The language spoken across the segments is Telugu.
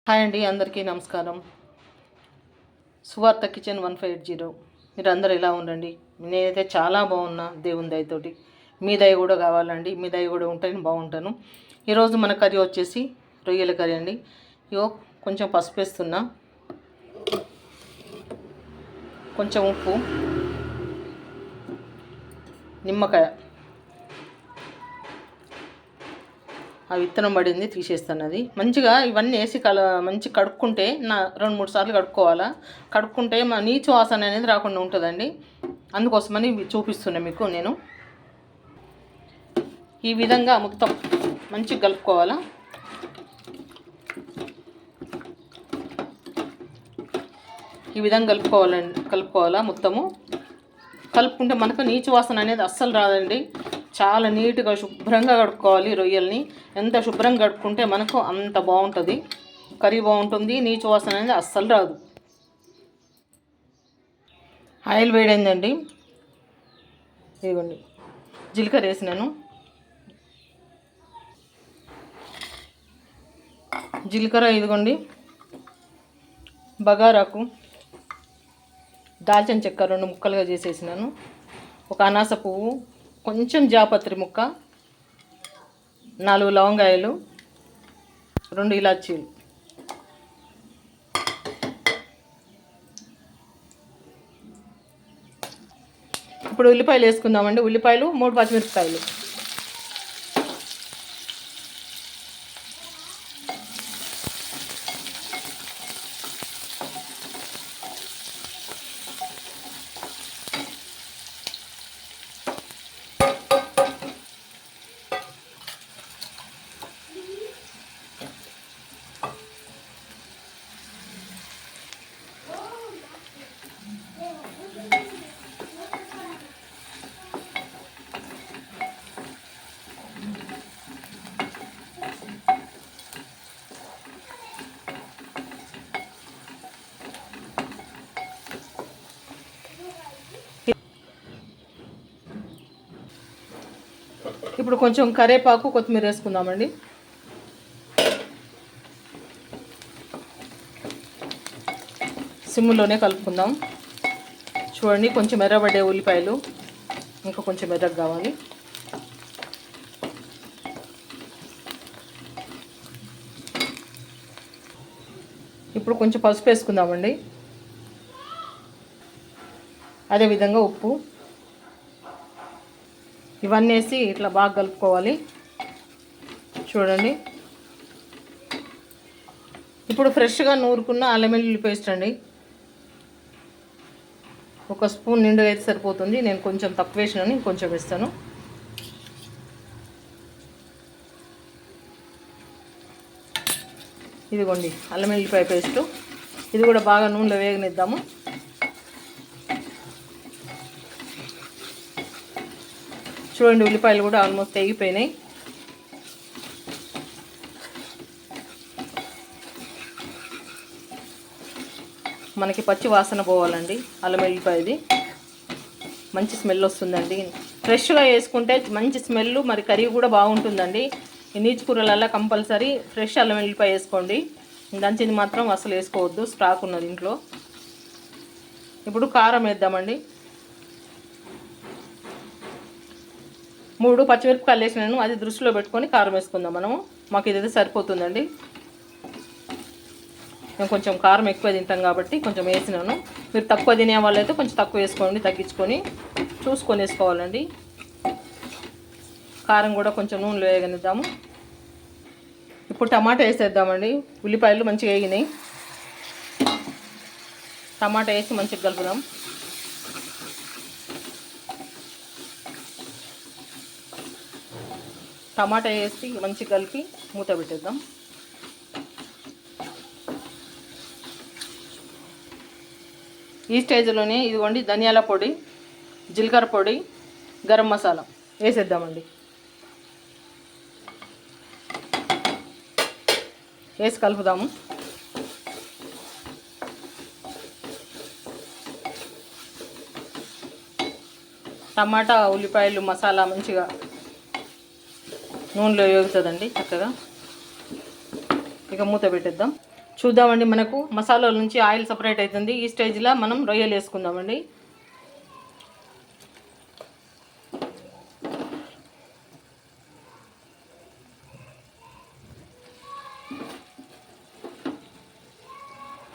హాయ్ అండి, అందరికీ నమస్కారం. సువార్త కిచెన్ 1580. మీరు అందరు ఎలా ఉండండి? నేనైతే చాలా బాగున్నా దేవుని దయతోటి. మీ దయ కూడా కావాలండి, మీ దయ కూడా ఉంటే బాగుంటాను. ఈరోజు మన కర్రీ వచ్చేసి రొయ్యల కర్రీ అండి. ఇగో కొంచెం పసుపు వేస్తున్నా, కొంచెం ఉప్పు, నిమ్మకాయ, ఆ విత్తనం పడింది తీసేస్తాను. అది మంచిగా ఇవన్నీ వేసి మంచి కడుక్కుంటే 2-3 సార్లు కడుక్కోవాలా. కడుక్కుంటే మా నీచు వాసన అనేది రాకుండా ఉంటుందండి. అందుకోసమని చూపిస్తున్నా మీకు. నేను ఈ విధంగా మొత్తం మంచిగా కలుపుకోవాలా. ఈ విధంగా కలుపుకోవాలా మొత్తము. కలుపుకుంటే మనకు నీచు వాసన అనేది అస్సలు రాదండి. చాలా నీట్గా శుభ్రంగా కడుక్కోవాలి రొయ్యల్ని. ఎంత శుభ్రంగా కడుక్కుంటే మనకు అంత బాగుంటుంది, కర్రీ బాగుంటుంది. నీచు వాసన అనేది అస్సలు రాదు. ఆయిల్ వేడైందండి, ఇదిగోండి జీలకర్ర వేసినాను. జీలకర్ర ఇదిగోండి, బగారాకు, దాల్చిన చెక్క 2 ముక్కలుగా చేసేసినాను, ఒక అనాస పువ్వు, కొంచెం జాపత్రి ముక్క, 4 లవంగాయలు, 2 ఇలాచీలు. ఇప్పుడు ఉల్లిపాయలు వేసుకుందామండి. ఉల్లిపాయలు 3 పచ్చిమిరపకాయలు. ఇప్పుడు కొంచెం కరివేపాకు, కొత్తిమీర వేసుకుందామండి. సిమ్లోనే కలుపుకుందాం. చూడండి, కొంచెం ఎర్రబడ్డే ఉల్లిపాయలు, ఇంకా కొంచెం ఎర్రగా కావాలి. ఇప్పుడు కొంచెం పసుపు వేసుకుందామండి. అదేవిధంగా ఉప్పు. ఇవన్నీ వేసి ఇట్లా బాగా కలుపుకోవాలి. చూడండి, ఇప్పుడు ఫ్రెష్గా నూరుకున్న అల్లం వెల్లుల్లి పేస్ట్ అండి. 1 స్పూన్ నిండుగా అయితే సరిపోతుంది. నేను కొంచెం తక్కువ వేసినాను, ఇంకొంచెం వేస్తాను. ఇదిగోండి అల్లం వెల్లుల్లిపాయ పేస్టు. ఇది కూడా బాగా నూనెలో వేగనిద్దాము. చూడండి, ఉల్లిపాయలు కూడా ఆల్మోస్ట్ తెగిపోయినాయి. మనకి పచ్చి వాసన పోవాలండి. అల్లం వెల్లుల్లిపాయది మంచి స్మెల్ వస్తుందండి. ఫ్రెష్గా వేసుకుంటే మంచి స్మెల్, మరి కర్రీ కూడా బాగుంటుందండి. ఈ నీచు కూరలల్లో కంపల్సరీ ఫ్రెష్ అల్లం వెల్లుల్లిపాయ వేసుకోండి. దంచింది మాత్రం అసలు వేసుకోవద్దు, స్టాక్ ఉన్నది ఇంట్లో. ఇప్పుడు కారం వేద్దామండి. 3 పచ్చిమిరపకాయలు వేసినాను. అది దృష్టిలో పెట్టుకొని కారం వేసుకుందాం మనము. మాకు ఇదైతే సరిపోతుందండి. మేము కొంచెం కారం ఎక్కువ తింటాం కాబట్టి కొంచెం వేసినాను. మీరు తక్కువ తినే వాళ్ళైతే కొంచెం తక్కువ వేసుకోండి, తగ్గించుకొని చూసుకొని వేసుకోవాలండి. కారం కూడా కొంచెం నూనెలో వేగనిద్దాము. ఇప్పుడు టమాటా వేసేద్దామండి. ఉల్లిపాయలు మంచిగా వేగినాయి. టమాటా వేసి మంచిగా కలుపుదాం. టమాటా వేసి మంచిగా కలిపి మూత పెట్టేద్దాం. ఈ స్టేజ్లోనే ఇదిగోండి ధనియాల పొడి, జీలకర్ర పొడి, గరం మసాలా వేసేద్దామండి. వేసి కలుపుదాము. టమాటా, ఉల్లిపాయలు, మసాలా మంచిగా నూనెలో వేగుతుందండి చక్కగా. ఇక మూత పెట్టేద్దాం. చూద్దామండి, మనకు మసాలాల నుంచి ఆయిల్ సపరేట్ అవుతుంది. ఈ స్టేజ్లో మనం రొయ్యలు వేసుకుందామండి.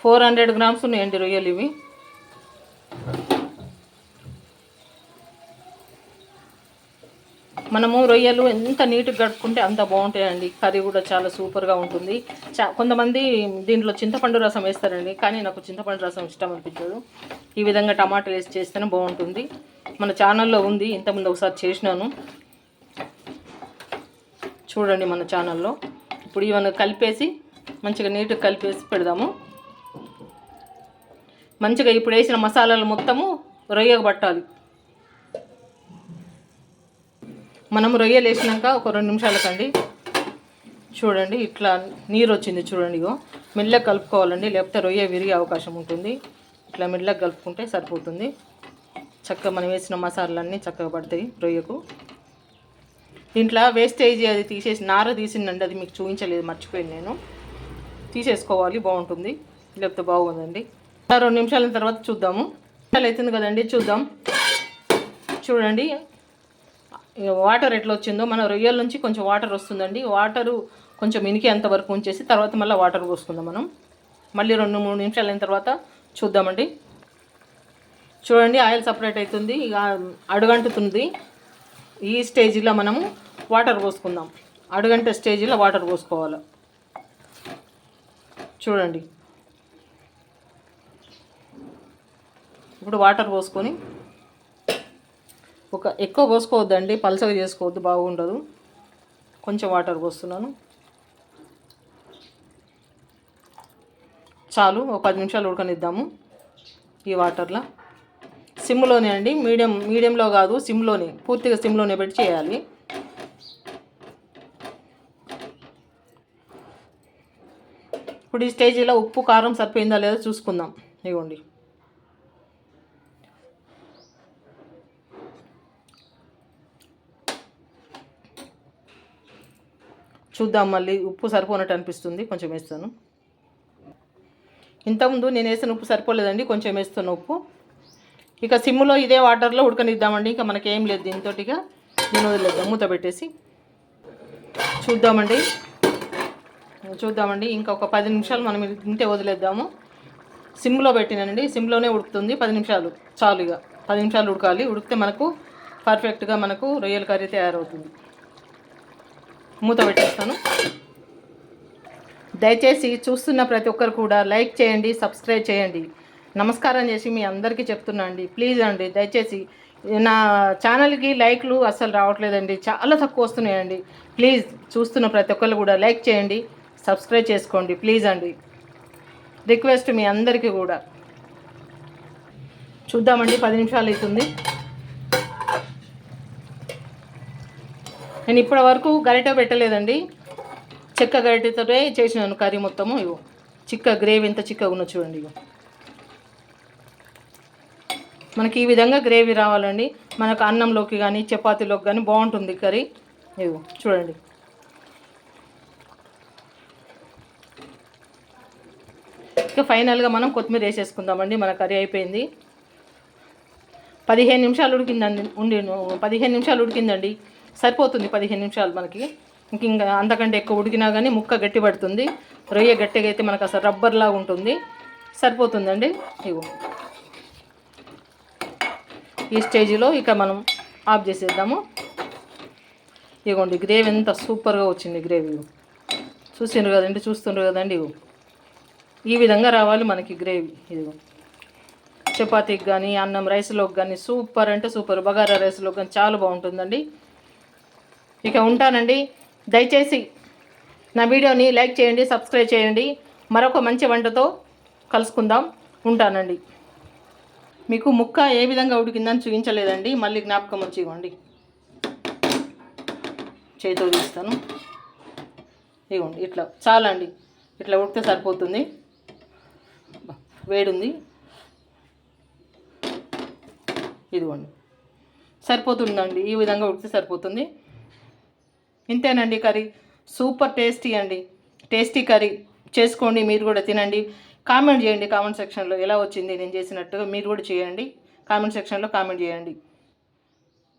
$400 గ్రామ్స్ ఉన్నాయండి రొయ్యలు ఇవి. మనము రొయ్యలు ఎంత నీట్గా కడుక్కుంటే అంత బాగుంటాయండి. కర్రీ కూడా చాలా సూపర్గా ఉంటుంది. కొంతమంది దీంట్లో చింతపండు రసం వేస్తారండి, కానీ నాకు చింతపండు రసం ఇష్టం అనిపించదు. ఈ విధంగా టమాటాలు వేసి చేస్తేనే బాగుంటుంది. మన ఛానల్లో ఉంది, ఇంతకుముందు ఒకసారి చేసినాను, చూడండి మన ఛానల్లో. ఇప్పుడు ఇవన్నీ కలిపేసి మంచిగా నీట్గా కలిపేసి పెడదాము. మంచిగా ఇప్పుడు వేసిన మసాలాలు మొత్తము రొయ్యకు పట్టాలి. మనం రొయ్యలు వేసినాక ఒక 2 నిమిషాలకండి చూడండి ఇట్లా నీరు వచ్చింది చూడండి. ఇగో మెల్లగా కలుపుకోవాలండి, లేకపోతే రొయ్య విరిగే అవకాశం ఉంటుంది. ఇట్లా మెల్లగా కలుపుకుంటే సరిపోతుంది. చక్కగా మనం వేసిన మసాలాలన్నీ చక్కగా పడతాయి రొయ్యకు. దీంట్లో వేస్టేజ్ అది తీసేసి నార తీసిందండి, అది మీకు చూపించలేదు, మర్చిపోయాను నేను. తీసేసుకోవాలి, బాగుంటుంది, లేకపోతే బాగుందండి. 2 నిమిషాల తర్వాత చూద్దాము. అవుతుంది కదండి, చూద్దాం. చూడండి వాటర్ ఎట్లా వచ్చిందో. మన రొయ్యల నుంచి కొంచెం వాటర్ వస్తుందండి. వాటరు కొంచెం ఇనికేంత వరకు ఉంచేసి తర్వాత మళ్ళీ వాటర్ పోసుకుందాం మనం. మళ్ళీ 2-3 నిమిషాలు అయిన తర్వాత చూద్దామండి. చూడండి ఆయిల్ సపరేట్ అవుతుంది, ఇక అడుగంటుతుంది. ఈ స్టేజ్లో మనము వాటర్ పోసుకుందాం. అడుగంటే స్టేజ్లో వాటర్ పోసుకోవాలి. చూడండి ఇప్పుడు వాటర్ పోసుకొని, ఎక్కువ పోసుకోవద్దండి, పలసగా చేసుకోవద్దు, బాగుండదు. కొంచెం వాటర్ పోస్తున్నాను చాలు. ఒక 10 నిమిషాలు ఉడకనిద్దాము ఈ వాటర్లో. సిమ్లోనే అండి, మీడియంలో కాదు, సిమ్లోనే, పూర్తిగా సిమ్లోనే పెట్టి చేయాలి. ఇప్పుడు ఈ స్టేజీలో ఉప్పు కారం సరిపోయిందా లేదా చూసుకుందాం. ఇవ్వండి చూద్దాం. మళ్ళీ ఉప్పు సరిపోనట్టు అనిపిస్తుంది, కొంచెం వేస్తాను. ఇంతకుముందు నేను వేసిన ఉప్పు సరిపోలేదండి, కొంచెం వేస్తాను ఉప్పు. ఇక సిమ్లో ఇదే వాటర్లో ఉడకనిద్దామండి. ఇంకా మనకేం లేదు దీంతో. ఇక నేను వదిలేద్దాం, మూత పెట్టేసి చూద్దామండి. ఇంకా ఒక 10 నిమిషాలు మనం ఇంతే వదిలేద్దాము. సిమ్లో పెట్టినానండి, సిమ్లోనే ఉడుకుతుంది. 10 నిమిషాలు చాలు. ఇక 10 నిమిషాలు ఉడకాలి. ఉడికితే మనకు పర్ఫెక్ట్గా మనకు రొయ్యల కర్రీ తయారవుతుంది. మూత పెట్టేస్తాను. దయచేసి చూస్తున్న ప్రతి ఒక్కరు కూడా లైక్ చేయండి, సబ్స్క్రైబ్ చేయండి. నమస్కారం చేసి మీ అందరికీ చెప్తున్నా అండి, ప్లీజ్ అండి, దయచేసి నా ఛానల్కి లైక్లు అస్సలు రావట్లేదండి, చాలా తక్కువ వస్తున్నాయండి. ప్లీజ్ చూస్తున్న ప్రతి ఒక్కరు కూడా లైక్ చేయండి, సబ్స్క్రైబ్ చేసుకోండి, ప్లీజ్ అండి, రిక్వెస్ట్ మీ అందరికీ కూడా. చూద్దామండి, 10 నిమిషాలు అవుతుంది. నేను ఇప్పటి వరకు గరిట పెట్టలేదండి, చెక్క గరిటెతోనే చేసినాను కర్రీ మొత్తము. ఇగో చిక్క గ్రేవీ ఎంత చిక్కగా ఉన్నో చూడండి. ఇగో మనకి ఈ విధంగా గ్రేవీ రావాలండి. మనకు అన్నంలోకి కానీ చపాతీలోకి కానీ బాగుంటుంది కర్రీ. ఇగో చూడండి. ఇక ఫైనల్గా మనం కొత్తిమీర వేసేసుకుందామండి. మన కర్రీ అయిపోయింది. 15 నిమిషాలు ఉడికిందండి. 15 నిమిషాలు ఉడికిందండి, సరిపోతుంది. 15 నిమిషాలు మనకి. ఇంకా అంతకంటే ఎక్కువ ఉడికినా కానీ ముక్క గట్టి పడుతుంది. రొయ్య గట్టిగా అయితే మనకు అసలు రబ్బర్లాగా ఉంటుంది, సరిపోతుందండి. ఇగో ఈ స్టేజ్లో ఇక మనం ఆఫ్ చేసేద్దాము. ఇగోండి గ్రేవీ ఎంత సూపర్గా వచ్చింది. గ్రేవీ చూస్తుండ్రు కదండి. ఇగో ఈ విధంగా రావాలి మనకి గ్రేవీ. ఇదిగో చపాతీకి కానీ అన్నం రైస్లోకి కానీ సూపర్ అంటే సూపర్, బగారా రైస్లోకి కానీ చాలా బాగుంటుందండి. ఇక ఉంటానండి. దయచేసి నా వీడియోని లైక్ చేయండి, సబ్స్క్రైబ్ చేయండి. మరొక మంచి వంటతో కలుసుకుందాం. ఉంటానండి. మీకు ముక్క ఏ విధంగా ఉడికిందని చూపించలేదండి, మళ్ళీ జ్ఞాపకం వచ్చి ఇవ్వండి, చేతితో తీస్తాను. ఇవ్వండి ఇట్లా చాలండి, ఇట్లా ఉడికితే సరిపోతుంది. వేడుంది, ఇదిగోండి సరిపోతుందండి. ఈ విధంగా ఉడికితే సరిపోతుంది. ఇంతేనండి కర్రీ. సూపర్ టేస్టీ అండి, టేస్టీ కర్రీ, చేసుకోండి, మీరు కూడా తినండి. కామెంట్ చేయండి కామెంట్ సెక్షన్లో ఎలా వచ్చింది నేను చేసినట్టుగా. మీరు కూడా చేయండి, కామెంట్ సెక్షన్లో కామెంట్ చేయండి.